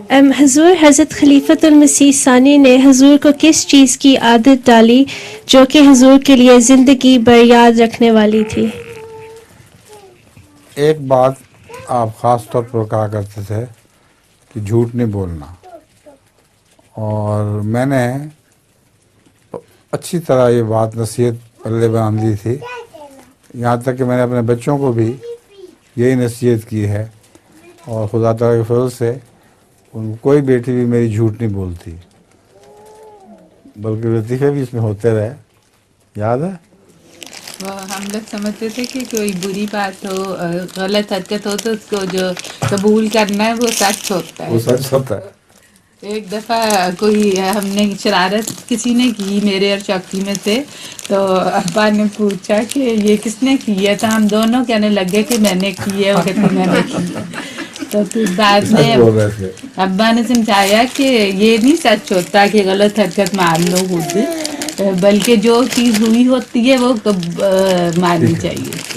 حضور حضرت خلیفۃ المسیح ثانی نے حضور کو کس چیز کی عادت ڈالی جو کہ حضور کے لیے زندگی بھر یاد رکھنے والی تھی؟ ایک بات آپ خاص طور پر کہا کرتے تھے کہ جھوٹ نہیں بولنا، اور میں نے اچھی طرح یہ بات نصیحت پلے باندھ لی تھی، یہاں تک کہ میں نے اپنے بچوں کو بھی یہی نصیحت کی ہے، اور خدا تعالیٰ کے فضل سے ان کوئی بیٹی بھی میری جھوٹ نہیں بولتی، بلکہ لطیفے بھی اس میں ہوتے رہے. یاد ہے وہ ہم لوگ سمجھتے تھے کہ کوئی بری بات ہو، غلط حرکت ہو تو اس کو جو قبول کرنا ہے وہ سچ ہوتا ہے. وہ سچ ہوتا ہے. ایک دفعہ کوئی ہم نے شرارت کسی نے کی میرے اور چوکی میں سے، تو ابا نے پوچھا کہ یہ کس نے کی ہے، تو ہم دونوں کہنے لگے کہ میں نے کی ہے، وہ کہتے میں نے کی ہے. تو پھر بعد سچ میں بول رہے تھے. ابا نے سمجھایا کہ یہ نہیں سچ ہوتا کہ غلط حرکت مان لو خود، بلکہ جو چیز ہوئی ہوتی ہے وہ ماننی ٹھیک ہے. چاہیے.